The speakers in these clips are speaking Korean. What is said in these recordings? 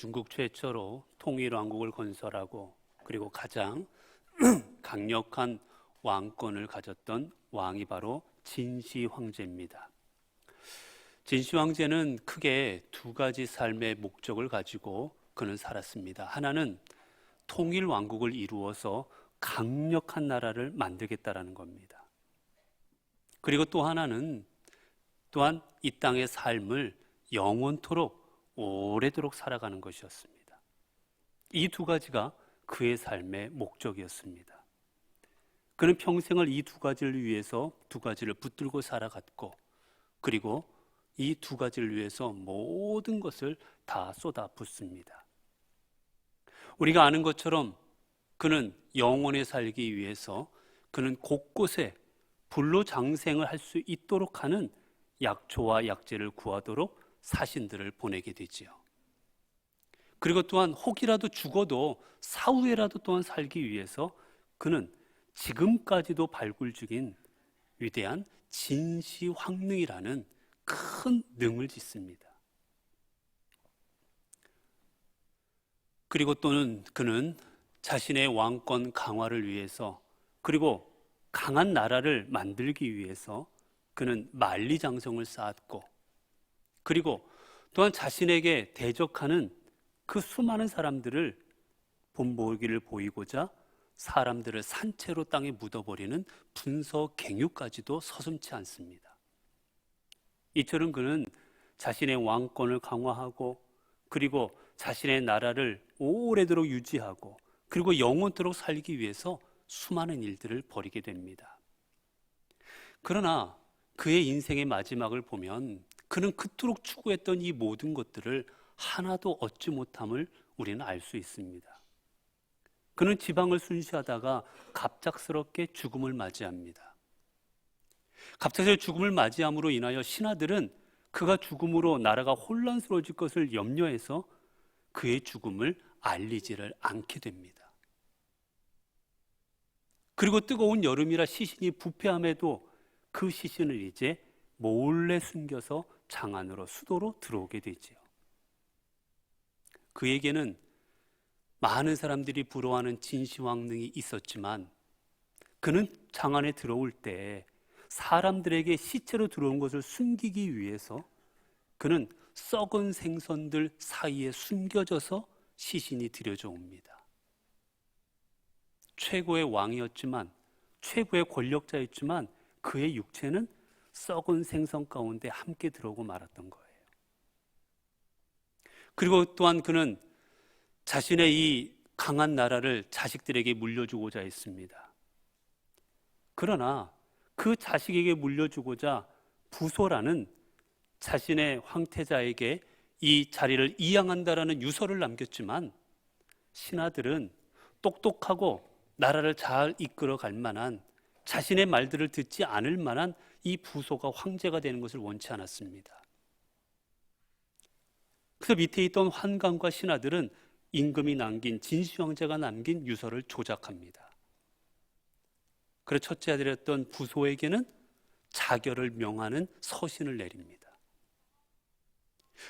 중국 최초로 통일왕국을 건설하고 그리고 가장 강력한 왕권을 가졌던 왕이 바로 진시 황제입니다. 진시 황제는 크게 두 가지 삶의 목적을 가지고 그는 살았습니다. 하나는 통일 왕국을 이루어서 강력한 나라를 만들겠다라는 겁니다. 그리고 또 하나는 또한 이 땅의 삶을 영원토록 오래도록 살아가는 것이었습니다. 이 두 가지가 그의 삶의 목적이었습니다. 그는 평생을 이 두 가지를 위해서 두 가지를 붙들고 살아갔고, 그리고 이 두 가지를 위해서 모든 것을 다 쏟아붓습니다. 우리가 아는 것처럼 그는 영원히 살기 위해서 그는 곳곳에 불로장생을 할 수 있도록 하는 약초와 약재를 구하도록 사신들을 보내게 되지요. 그리고 또한 혹이라도 죽어도 사후에라도 또한 살기 위해서 그는 지금까지도 발굴 중인 위대한 진시황릉이라는 큰 능을 짓습니다. 그리고 또는 그는 자신의 왕권 강화를 위해서, 그리고 강한 나라를 만들기 위해서 그는 만리장성을 쌓았고, 그리고 또한 자신에게 대적하는 그 수많은 사람들을 본보기를 보이고자 사람들을 산채로 땅에 묻어버리는 분서갱유까지도 서슴지 않습니다. 이처럼 그는 자신의 왕권을 강화하고, 그리고 자신의 나라를 오래도록 유지하고, 그리고 영원토록 살기 위해서 수많은 일들을 벌이게 됩니다. 그러나 그의 인생의 마지막을 보면 그는 그토록 추구했던 이 모든 것들을 하나도 얻지 못함을 우리는 알 수 있습니다. 그는 지방을 순시하다가 갑작스럽게 죽음을 맞이합니다. 갑작스레 죽음을 맞이함으로 인하여 신하들은 그가 죽음으로 나라가 혼란스러워질 것을 염려해서 그의 죽음을 알리지를 않게 됩니다. 그리고 뜨거운 여름이라 시신이 부패함에도 그 시신을 이제 몰래 숨겨서 장안으로 수도로 들어오게 되지요. 그에게는 많은 사람들이 부러워하는 진시황릉이 있었지만 그는 장안에 들어올 때 사람들에게 시체로 들어온 것을 숨기기 위해서 그는 썩은 생선들 사이에 숨겨져서 시신이 들여져 옵니다. 최고의 왕이었지만, 최고의 권력자였지만 그의 육체는 썩은 생선 가운데 함께 들어오고 말았던 거예요. 그리고 또한 그는 자신의 이 강한 나라를 자식들에게 물려주고자 했습니다. 그러나 그 자식에게 물려주고자 부소라는 자신의 황태자에게 이 자리를 이양한다라는 유서를 남겼지만 신하들은 똑똑하고 나라를 잘 이끌어 갈 만한, 자신의 말들을 듣지 않을 만한 이 부소가 황제가 되는 것을 원치 않았습니다. 그래서 밑에 있던 환관과 신하들은 임금이 남긴, 진시 황제가 남긴 유서를 조작합니다. 그래서 첫째 아들이었던 부소에게는 자결을 명하는 서신을 내립니다.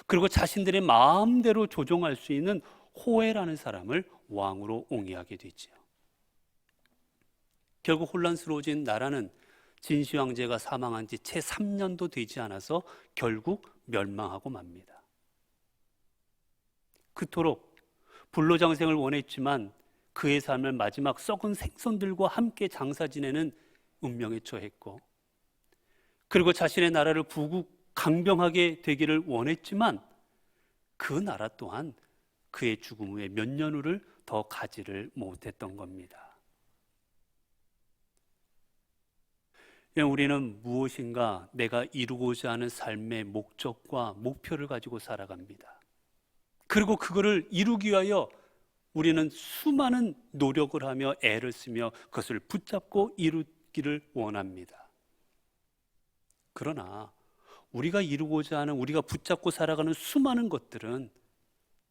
그리고 자신들의 마음대로 조종할 수 있는 호해라는 사람을 왕으로 옹이하게 되지요. 결국 혼란스러워진 나라는 진시 황제가 사망한 지 채 3년도 되지 않아서 결국 멸망하고 맙니다. 그토록 불로장생을 원했지만 그의 삶을 마지막 썩은 생선들과 함께 장사 지내는 운명에 처했고, 그리고 자신의 나라를 부국강병하게 되기를 원했지만 그 나라 또한 그의 죽음 후에 몇 년 후를 더 가지를 못했던 겁니다. 우리는 무엇인가 내가 이루고자 하는 삶의 목적과 목표를 가지고 살아갑니다. 그리고 그거를 이루기 위하여 우리는 수많은 노력을 하며 애를 쓰며 그것을 붙잡고 이루기를 원합니다. 그러나 우리가 이루고자 하는, 우리가 붙잡고 살아가는 수많은 것들은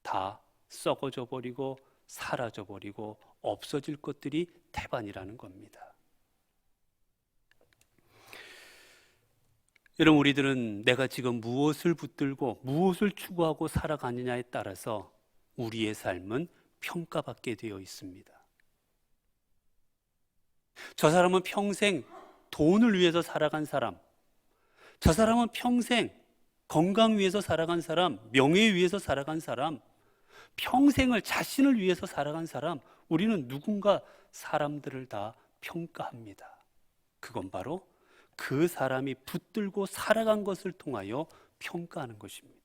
다 썩어져 버리고 사라져 버리고 없어질 것들이 태반이라는 겁니다. 여러분, 우리들은 내가 지금 무엇을 붙들고 무엇을 추구하고 살아가느냐에 따라서 우리의 삶은 평가받게 되어 있습니다. 저 사람은 평생 돈을 위해서 살아간 사람, 저 사람은 평생 건강 위해서 살아간 사람, 명예 위해서 살아간 사람, 평생을 자신을 위해서 살아간 사람, 우리는 누군가 사람들을 다 평가합니다. 그건 바로 그 사람이 붙들고 살아간 것을 통하여 평가하는 것입니다.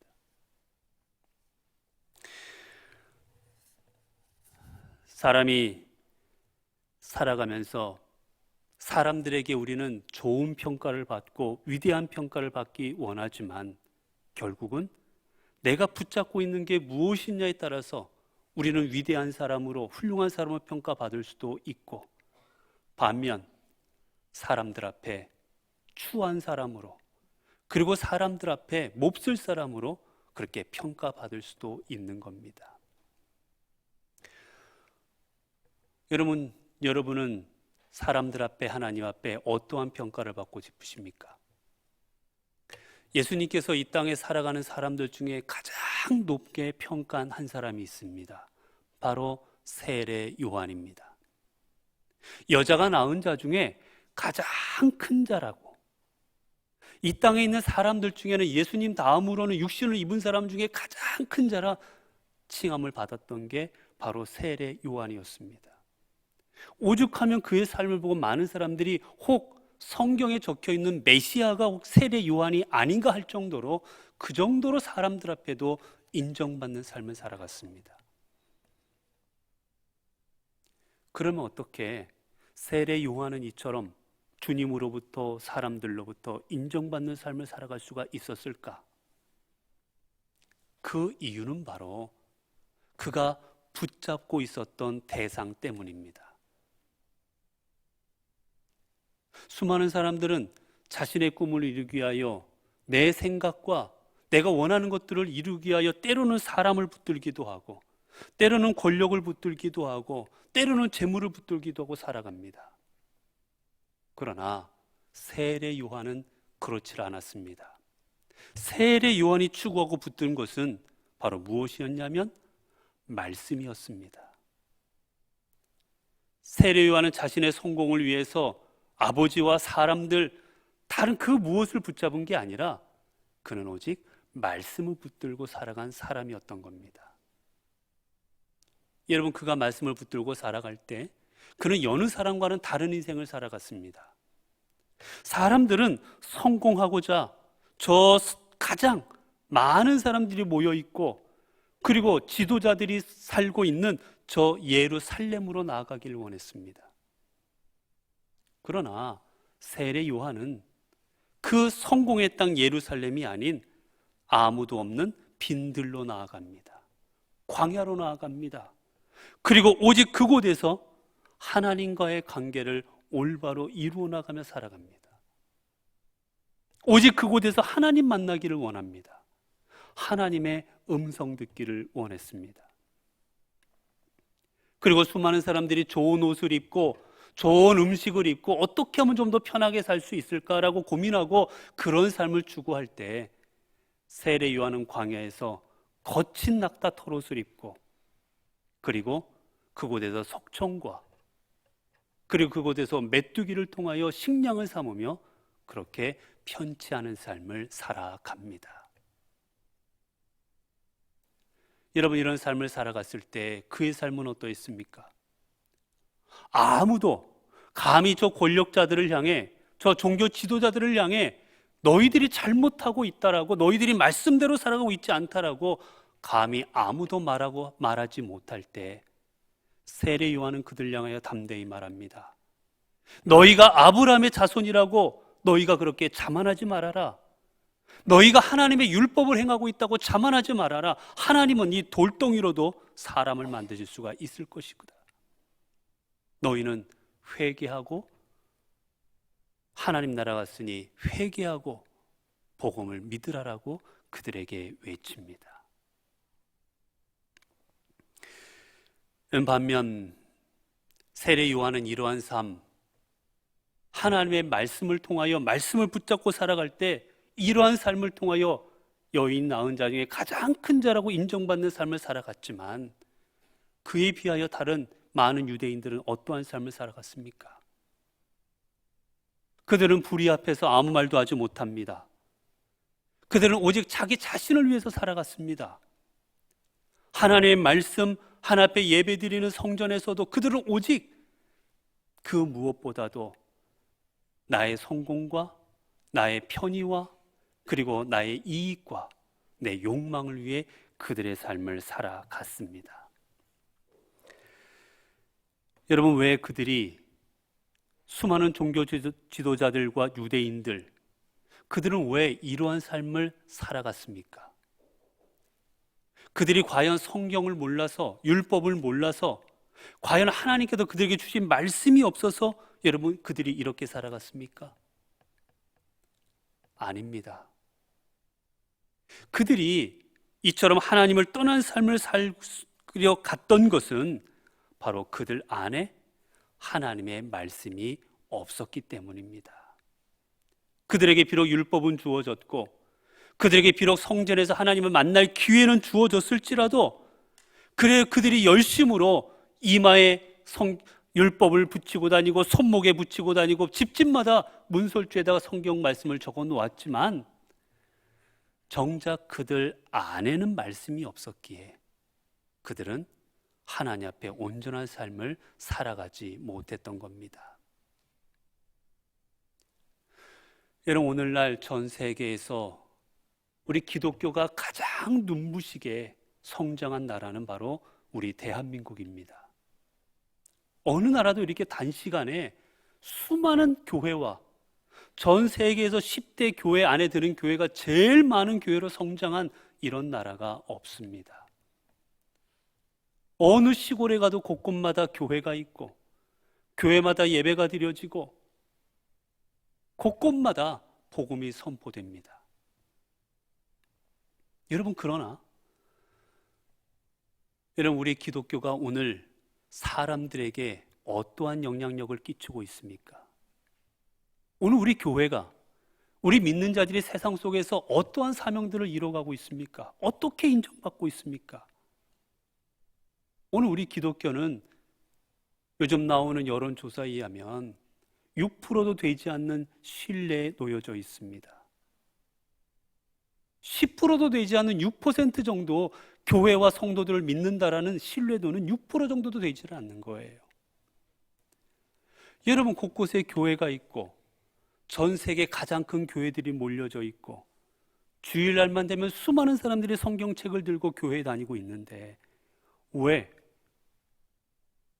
사람이 살아가면서 사람들에게 우리는 좋은 평가를 받고 위대한 평가를 받기 원하지만 결국은 내가 붙잡고 있는 게 무엇이냐에 따라서 우리는 위대한 사람으로 훌륭한 사람으로 평가받을 수도 있고 반면 사람들 앞에 추한 사람으로 그리고 사람들 앞에 몹쓸 사람으로 그렇게 평가받을 수도 있는 겁니다. 여러분은 사람들 앞에 하나님 앞에 어떠한 평가를 받고 싶으십니까? 예수님께서 이 땅에 살아가는 사람들 중에 가장 높게 평가한 한 사람이 있습니다. 바로 세례 요한입니다. 여자가 낳은 자 중에 가장 큰 자라고, 이 땅에 있는 사람들 중에는 예수님 다음으로는 육신을 입은 사람 중에 가장 큰 자라 칭함을 받았던 게 바로 세례 요한이었습니다. 오죽하면 그의 삶을 보고 많은 사람들이 혹 성경에 적혀 있는 메시아가 혹 세례 요한이 아닌가 할 정도로 그 정도로 사람들 앞에도 인정받는 삶을 살아갔습니다. 그러면 어떻게 세례 요한은 이처럼 주님으로부터 사람들로부터 인정받는 삶을 살아갈 수가 있었을까? 그 이유는 바로 그가 붙잡고 있었던 대상 때문입니다. 수많은 사람들은 자신의 꿈을 이루기 위하여 내 생각과 내가 원하는 것들을 이루기 위하여 때로는 사람을 붙들기도 하고 때로는 권력을 붙들기도 하고 때로는 재물을 붙들기도 하고 살아갑니다. 그러나 세례 요한은 그렇지 않았습니다. 세례 요한이 추구하고 붙든 것은 바로 무엇이었냐면 말씀이었습니다. 세례 요한은 자신의 성공을 위해서 아버지와 사람들 다른 그 무엇을 붙잡은 게 아니라 그는 오직 말씀을 붙들고 살아간 사람이었던 겁니다. 여러분, 그가 말씀을 붙들고 살아갈 때 그는 여느 사람과는 다른 인생을 살아갔습니다. 사람들은 성공하고자 저 가장 많은 사람들이 모여 있고 그리고 지도자들이 살고 있는 저 예루살렘으로 나아가기를 원했습니다. 그러나 세례 요한은 그 성공의 땅 예루살렘이 아닌 아무도 없는 빈들로 나아갑니다. 광야로 나아갑니다. 그리고 오직 그곳에서 하나님과의 관계를 올바로 이루어 나가며 살아갑니다. 오직 그곳에서 하나님 만나기를 원합니다. 하나님의 음성 듣기를 원했습니다. 그리고 수많은 사람들이 좋은 옷을 입고 좋은 음식을 입고 어떻게 하면 좀 더 편하게 살 수 있을까라고 고민하고 그런 삶을 추구할 때 세례 요한은 광야에서 거친 낙타 털옷을 입고 그리고 그곳에서 석청과 그리고 그곳에서 메뚜기를 통하여 식량을 삼으며 그렇게 편치 않은 삶을 살아갑니다. 여러분, 이런 삶을 살아갔을 때 그의 삶은 어떠했습니까? 아무도 감히 저 권력자들을 향해 저 종교 지도자들을 향해 너희들이 잘못하고 있다라고 너희들이 말씀대로 살아가고 있지 않다라고 감히 아무도 말하지 못할 때 세례 요한은 그들 향하여 담대히 말합니다. 너희가 아브라함의 자손이라고 너희가 그렇게 자만하지 말아라. 너희가 하나님의 율법을 행하고 있다고 자만하지 말아라. 하나님은 이 돌덩이로도 사람을 만드실 수가 있을 것이구나. 너희는 회개하고 하나님 나라 왔으니 회개하고 복음을 믿으라라고 그들에게 외칩니다. 반면 세례 요한은 이러한 삶, 하나님의 말씀을 통하여 말씀을 붙잡고 살아갈 때 이러한 삶을 통하여 여인 낳은 자 중에 가장 큰 자라고 인정받는 삶을 살아갔지만 그에 비하여 다른 많은 유대인들은 어떠한 삶을 살아갔습니까? 그들은 불의 앞에서 아무 말도 하지 못합니다. 그들은 오직 자기 자신을 위해서 살아갔습니다. 하나님의 말씀 하나 앞에 예배드리는 성전에서도 그들은 오직 그 무엇보다도 나의 성공과 나의 편의와 그리고 나의 이익과 내 욕망을 위해 그들의 삶을 살아갔습니다. 여러분, 왜 그들이 수많은 종교 지도자들과 유대인들, 그들은 왜 이러한 삶을 살아갔습니까? 그들이 과연 성경을 몰라서, 율법을 몰라서, 과연 하나님께서 그들에게 주신 말씀이 없어서 여러분 그들이 이렇게 살아갔습니까? 아닙니다. 그들이 이처럼 하나님을 떠난 삶을 살려 갔던 것은 바로 그들 안에 하나님의 말씀이 없었기 때문입니다. 그들에게 비록 율법은 주어졌고 그들에게 비록 성전에서 하나님을 만날 기회는 주어졌을지라도 그들이 열심으로 이마에 율법을 붙이고 다니고 손목에 붙이고 다니고 집집마다 문설주에다가 성경 말씀을 적어 놓았지만 정작 그들 안에는 말씀이 없었기에 그들은 하나님 앞에 온전한 삶을 살아가지 못했던 겁니다. 여러분, 오늘날 전 세계에서 우리 기독교가 가장 눈부시게 성장한 나라는 바로 우리 대한민국입니다. 어느 나라도 이렇게 단시간에 수많은 교회와 전 세계에서 10대 교회 안에 드는 교회가 제일 많은 교회로 성장한 이런 나라가 없습니다. 어느 시골에 가도 곳곳마다 교회가 있고 교회마다 예배가 드려지고 곳곳마다 복음이 선포됩니다. 여러분, 그러나 여러분, 우리 기독교가 오늘 사람들에게 어떠한 영향력을 끼치고 있습니까? 오늘 우리 교회가, 우리 믿는 자들이 세상 속에서 어떠한 사명들을 이뤄가고 있습니까? 어떻게 인정받고 있습니까? 오늘 우리 기독교는 요즘 나오는 여론조사에 의하면 6%도 되지 않는 신뢰에 놓여져 있습니다. 10%도 되지 않는 6% 정도 교회와 성도들을 믿는다라는 신뢰도는 6% 정도도 되지 않는 거예요. 여러분, 곳곳에 교회가 있고 전 세계 가장 큰 교회들이 몰려져 있고 주일날만 되면 수많은 사람들이 성경책을 들고 교회에 다니고 있는데 왜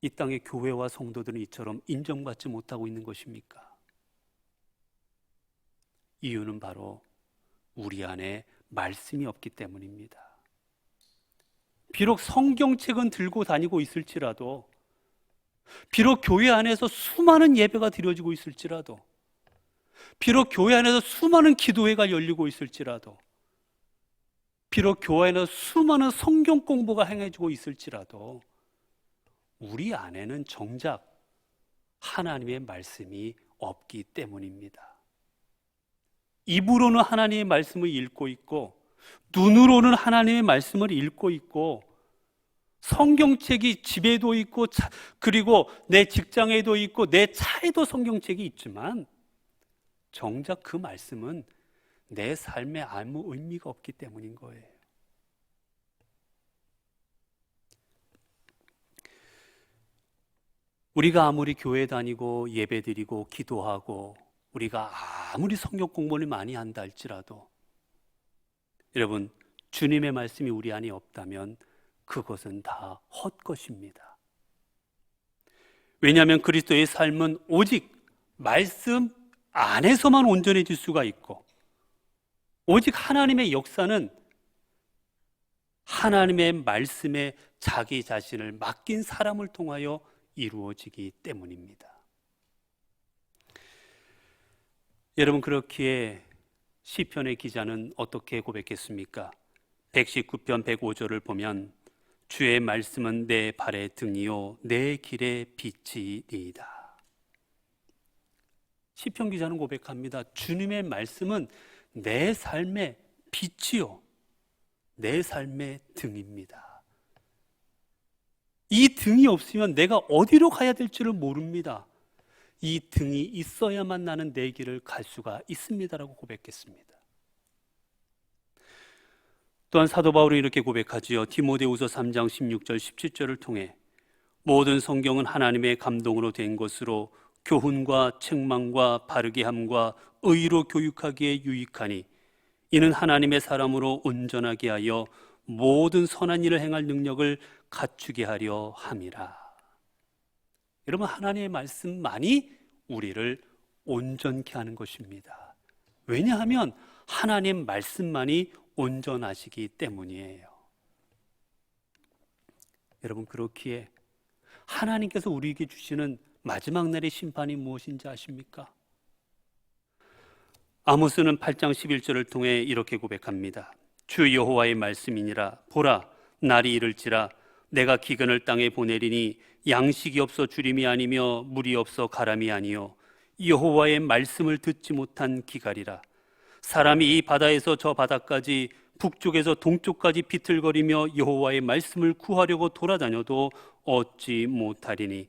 이 땅의 교회와 성도들은 이처럼 인정받지 못하고 있는 것입니까? 이유는 바로 우리 안에 말씀이 없기 때문입니다. 비록 성경책은 들고 다니고 있을지라도, 비록 교회 안에서 수많은 예배가 드려지고 있을지라도, 비록 교회 안에서 수많은 기도회가 열리고 있을지라도, 비록 교회 안에서 수많은 성경 공부가 행해지고 있을지라도 우리 안에는 정작 하나님의 말씀이 없기 때문입니다. 입으로는 하나님의 말씀을 읽고 있고 눈으로는 하나님의 말씀을 읽고 있고 성경책이 집에도 있고 그리고 내 직장에도 있고 내 차에도 성경책이 있지만 정작 그 말씀은 내 삶에 아무 의미가 없기 때문인 거예요. 우리가 아무리 교회 다니고 예배드리고 기도하고 우리가 아무리 성경 공부를 많이 한다 할지라도 여러분, 주님의 말씀이 우리 안에 없다면 그것은 다 헛것입니다. 왜냐하면 그리스도의 삶은 오직 말씀 안에서만 온전해질 수가 있고 오직 하나님의 역사는 하나님의 말씀에 자기 자신을 맡긴 사람을 통하여 이루어지기 때문입니다. 여러분, 그렇기에 시편의 기자는 어떻게 고백했습니까? 119편 105절을 보면 주의 말씀은 내 발의 등이요 내 길의 빛이니이다. 시편 기자는 고백합니다. 주님의 말씀은 내 삶의 빛이요 내 삶의 등입니다. 이 등이 없으면 내가 어디로 가야 될지를 모릅니다. 이 등이 있어야만 나는 내 길을 갈 수가 있습니다라고 고백했습니다. 또한 사도 바울은 이렇게 고백하지요. 디모데후서 3장 16절 17절을 통해 모든 성경은 하나님의 감동으로 된 것으로 교훈과 책망과 바르게 함과 의로 교육하기에 유익하니 이는 하나님의 사람으로 온전하게 하여 모든 선한 일을 행할 능력을 갖추게 하려 함이라. 여러분, 하나님의 말씀만이 우리를 온전케 하는 것입니다. 왜냐하면 하나님 말씀만이 온전하시기 때문이에요. 여러분, 그렇기에 하나님께서 우리에게 주시는 마지막 날의 심판이 무엇인지 아십니까? 아모스는 8장 11절을 통해 이렇게 고백합니다. 주 여호와의 말씀이니라. 보라, 날이 이를지라 내가 기근을 땅에 보내리니 양식이 없어 주림이 아니며 물이 없어 가람이 아니요 여호와의 말씀을 듣지 못한 기갈이라. 사람이 이 바다에서 저 바다까지 북쪽에서 동쪽까지 비틀거리며 여호와의 말씀을 구하려고 돌아다녀도 얻지 못하리니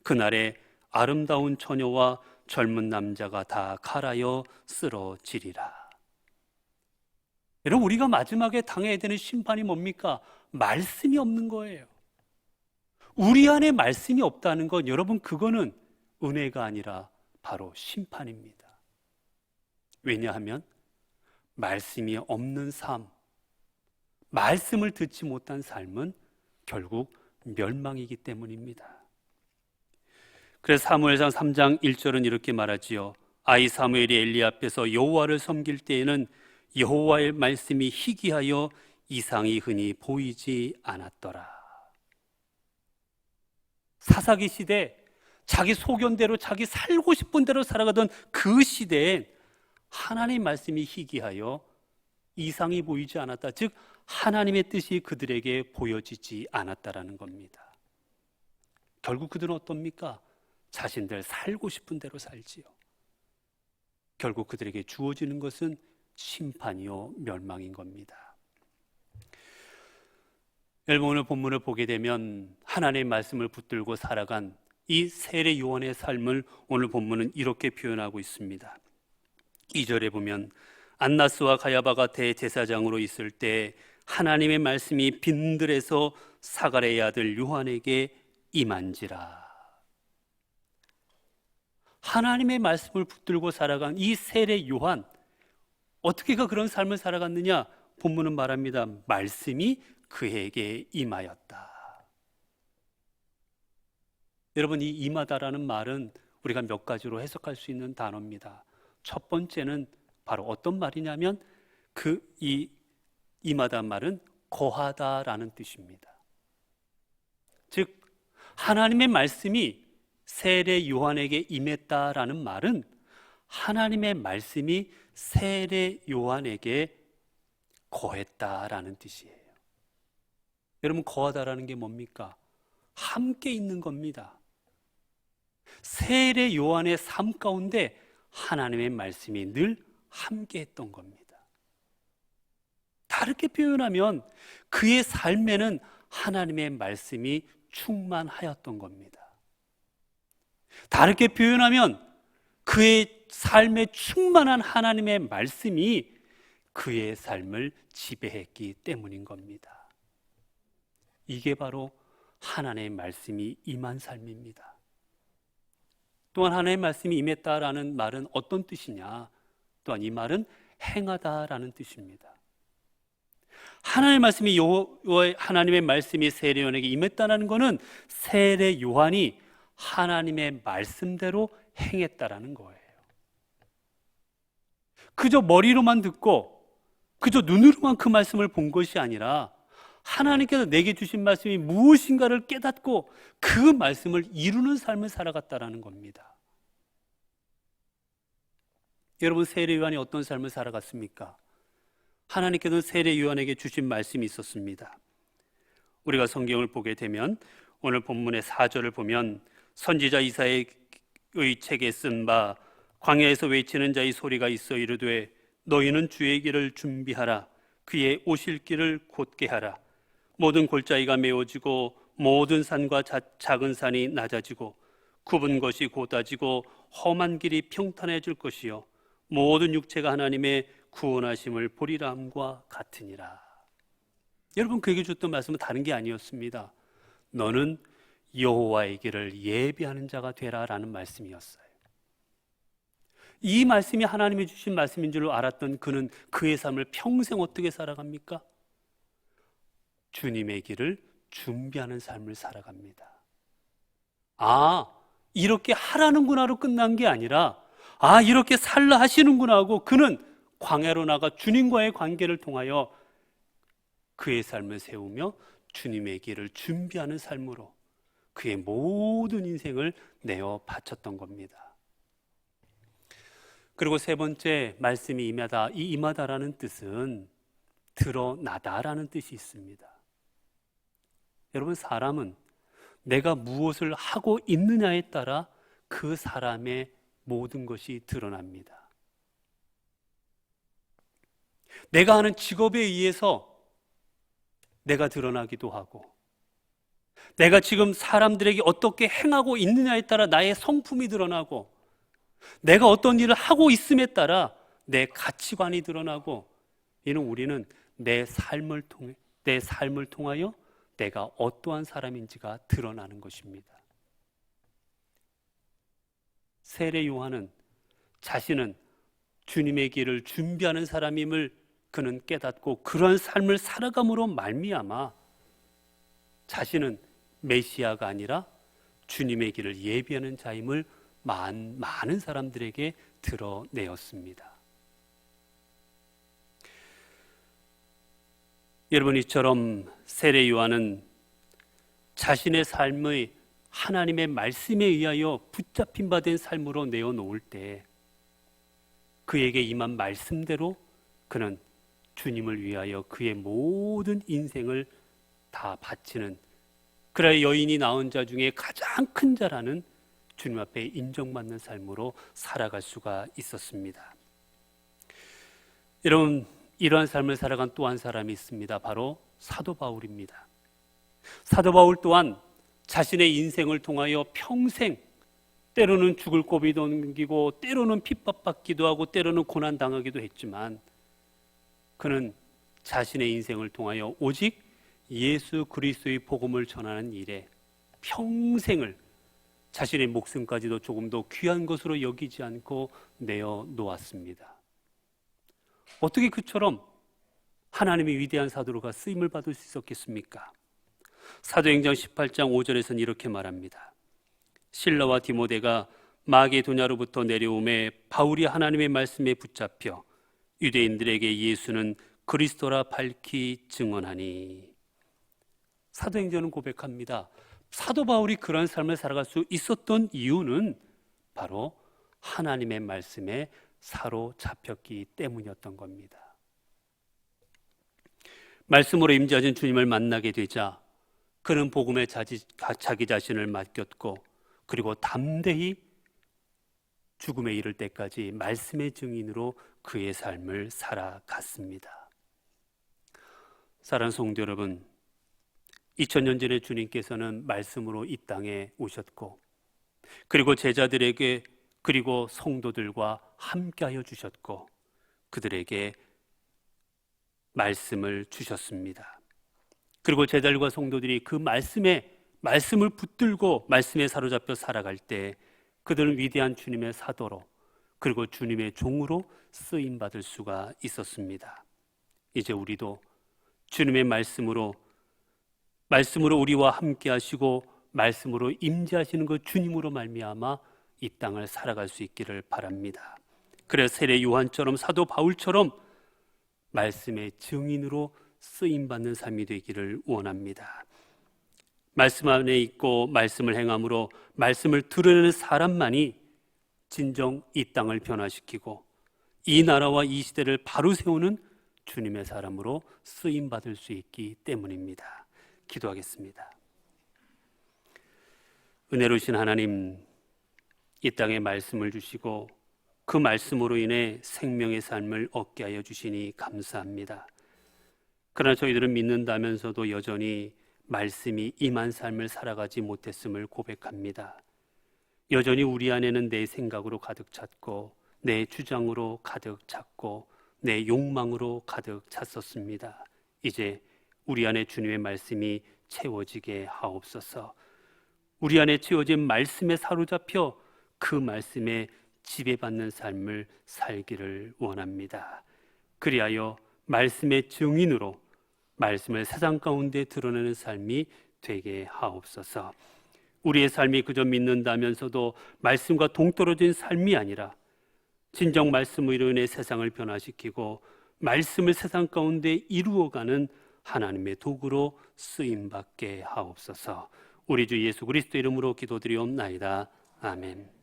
그날에 아름다운 처녀와 젊은 남자가 다 갈아여 쓰러지리라. 여러분, 우리가 마지막에 당해야 되는 심판이 뭡니까? 말씀이 없는 거예요. 우리 안에 말씀이 없다는 건 여러분, 그거는 은혜가 아니라 바로 심판입니다. 왜냐하면 말씀이 없는 삶, 말씀을 듣지 못한 삶은 결국 멸망이기 때문입니다. 그래서 사무엘상 3장 1절은 이렇게 말하지요. 아이 사무엘이 엘리 앞에서 여호와를 섬길 때에는 여호와의 말씀이 희귀하여 이상이 흔히 보이지 않았더라. 사사기 시대 자기 소견대로 자기 살고 싶은 대로 살아가던 그 시대엔 하나님의 말씀이 희귀하여 이상이 보이지 않았다. 즉 하나님의 뜻이 그들에게 보여지지 않았다라는 겁니다. 결국 그들은 어떻습니까? 자신들 살고 싶은 대로 살지요. 결국 그들에게 주어지는 것은 심판이요 멸망인 겁니다. 여러분, 오늘 본문을 보게 되면 하나님의 말씀을 붙들고 살아간 이 세례 요한의 삶을 오늘 본문은 이렇게 표현하고 있습니다. 2절에 보면 안나스와 가야바가 대제사장으로 있을 때 하나님의 말씀이 빈들에서 사가랴의 아들 요한에게 임한지라. 하나님의 말씀을 붙들고 살아간 이 세례 요한, 어떻게 그런 삶을 살아갔느냐? 본문은 말합니다. 말씀이 그에게 임하였다. 여러분, 이 임하다라는 말은 우리가 몇 가지로 해석할 수 있는 단어입니다. 첫 번째는 바로 어떤 말이냐면 이 임하다 말은 거하다라는 뜻입니다. 즉 하나님의 말씀이 세례 요한에게 임했다라는 말은 하나님의 말씀이 세례 요한에게 거했다라는 뜻이에요. 여러분, 거하다라는 게 뭡니까? 함께 있는 겁니다. 세례 요한의 삶 가운데 하나님의 말씀이 늘 함께 했던 겁니다. 다르게 표현하면 그의 삶에는 하나님의 말씀이 충만하였던 겁니다. 다르게 표현하면 그의 삶에 충만한 하나님의 말씀이 그의 삶을 지배했기 때문인 겁니다. 이게 바로 하나님의 말씀이 임한 삶입니다. 또한 하나님의 말씀이 임했다라는 말은 어떤 뜻이냐? 또한 이 말은 행하다라는 뜻입니다. 하나님의 말씀이 하나님의 말씀이 세례 요한에게 임했다는 것은 세례 요한이 하나님의 말씀대로 행했다라는 거예요. 그저 머리로만 듣고 그저 눈으로만 그 말씀을 본 것이 아니라 하나님께서 내게 주신 말씀이 무엇인가를 깨닫고 그 말씀을 이루는 삶을 살아갔다라는 겁니다. 여러분, 세례 요한이 어떤 삶을 살아갔습니까? 하나님께서는 세례 요한에게 주신 말씀이 있었습니다. 우리가 성경을 보게 되면 오늘 본문의 4절을 보면 선지자 이사야의 책에 쓴 바 광야에서 외치는 자의 소리가 있어 이르되 너희는 주의 길을 준비하라. 그의 오실 길을 곧게 하라. 모든 골짜기가 메워지고 모든 산과 작은 산이 낮아지고 굽은 것이 곧아지고 험한 길이 평탄해질 것이요 모든 육체가 하나님의 구원하심을 보리라 함과 같으니라. 여러분, 그에게 줬던 말씀은 다른 게 아니었습니다. 너는 여호와의 길을 예비하는 자가 되라라는 말씀이었어요. 이 말씀이 하나님이 주신 말씀인 줄 알았던 그는 그의 삶을 평생 어떻게 살아갑니까? 주님의 길을 준비하는 삶을 살아갑니다. 이렇게 하라는구나로 끝난 게 아니라 이렇게 살라 하시는구나 하고 그는 광야로 나가 주님과의 관계를 통하여 그의 삶을 세우며 주님의 길을 준비하는 삶으로 그의 모든 인생을 내어 바쳤던 겁니다. 그리고 세 번째, 말씀이 임하다. 이 임하다라는 뜻은 드러나다라는 뜻이 있습니다. 여러분, 사람은 내가 무엇을 하고 있느냐에 따라 그 사람의 모든 것이 드러납니다. 내가 하는 직업에 의해서 내가 드러나기도 하고, 내가 지금 사람들에게 어떻게 행하고 있느냐에 따라 나의 성품이 드러나고, 내가 어떤 일을 하고 있음에 따라 내 가치관이 드러나고, 이는 우리는 내 삶을 통하여 내가 어떠한 사람인지가 드러나는 것입니다. 세례 요한은 자신은 주님의 길을 준비하는 사람임을 그는 깨닫고 그러한 삶을 살아감으로 말미암아 자신은 메시아가 아니라 주님의 길을 예비하는 자임을 많은 사람들에게 드러내었습니다. 여러분, 이처럼 세례 요한은 자신의 삶의 하나님의 말씀에 의하여 붙잡힌 바 된 삶으로 내어놓을 때 그에게 임한 말씀대로 그는 주님을 위하여 그의 모든 인생을 다 바치는, 그래야 여인이 낳은 자 중에 가장 큰 자라는 주님 앞에 인정받는 삶으로 살아갈 수가 있었습니다. 여러분, 이러한 삶을 살아간 또 한 사람이 있습니다. 바로 사도 바울입니다. 사도 바울 또한 자신의 인생을 통하여 평생 때로는 죽을 고비 넘기고 때로는 핍박받기도 하고 때로는 고난당하기도 했지만 그는 자신의 인생을 통하여 오직 예수 그리스도의 복음을 전하는 일에 평생을 자신의 목숨까지도 조금 더 귀한 것으로 여기지 않고 내어놓았습니다. 어떻게 그처럼 하나님의 위대한 사도로가 쓰임을 받을 수 있었겠습니까? 사도행전 18장 5절에서는 이렇게 말합니다. 실라와 디모데가 마게도냐로부터 내려오매 바울이 하나님의 말씀에 붙잡혀 유대인들에게 예수는 그리스도라 밝히 증언하니. 사도행전은 고백합니다. 사도 바울이 그런 삶을 살아갈 수 있었던 이유는 바로 하나님의 말씀에 사로잡혔기 때문이었던 겁니다. 말씀으로 임재하신 주님을 만나게 되자 그는 복음에 자기 자신을 맡겼고 그리고 담대히 죽음에 이를 때까지 말씀의 증인으로 그의 삶을 살아갔습니다. 사랑하는 성도 여러분, 2000년 전에 주님께서는 말씀으로 이 땅에 오셨고 그리고 제자들에게 그리고 성도들과 함께하여 주셨고 그들에게 말씀을 주셨습니다. 그리고 제자들과 성도들이 그 말씀을 붙들고 말씀에 사로잡혀 살아갈 때 그들은 위대한 주님의 사도로 그리고 주님의 종으로 쓰임받을 수가 있었습니다. 이제 우리도 주님의 말씀으로 우리와 함께 하시고 말씀으로 임재하시는 그 주님으로 말미암아 이 땅을 살아갈 수 있기를 바랍니다. 그래서 세례 요한처럼 사도 바울처럼 말씀의 증인으로 쓰임받는 삶이 되기를 원합니다. 말씀 안에 있고 말씀을 행함으로 말씀을 드러내는 사람만이 진정 이 땅을 변화시키고 이 나라와 이 시대를 바로 세우는 주님의 사람으로 쓰임받을 수 있기 때문입니다. 기도하겠습니다. 은혜로우신 하나님, 이 땅에 말씀을 주시고 그 말씀으로 인해 생명의 삶을 얻게 하여 주시니 감사합니다. 그러나 저희들은 믿는다면서도 여전히 말씀이 임한 삶을 살아가지 못했음을 고백합니다. 여전히 우리 안에는 내 생각으로 가득 찼고 내 주장으로 가득 찼고 내 욕망으로 가득 찼었습니다. 이제 우리 안에 주님의 말씀이 채워지게 하옵소서. 우리 안에 채워진 말씀에 사로잡혀 그 말씀에 지배받는 삶을 살기를 원합니다. 그리하여 말씀의 증인으로 말씀을 세상 가운데 드러내는 삶이 되게 하옵소서. 우리의 삶이 그저 믿는다면서도 말씀과 동떨어진 삶이 아니라 진정 말씀으로 인해 세상을 변화시키고 말씀을 세상 가운데 이루어가는 하나님의 도구로 쓰임받게 하옵소서. 우리 주 예수 그리스도 이름으로 기도드리옵나이다. 아멘.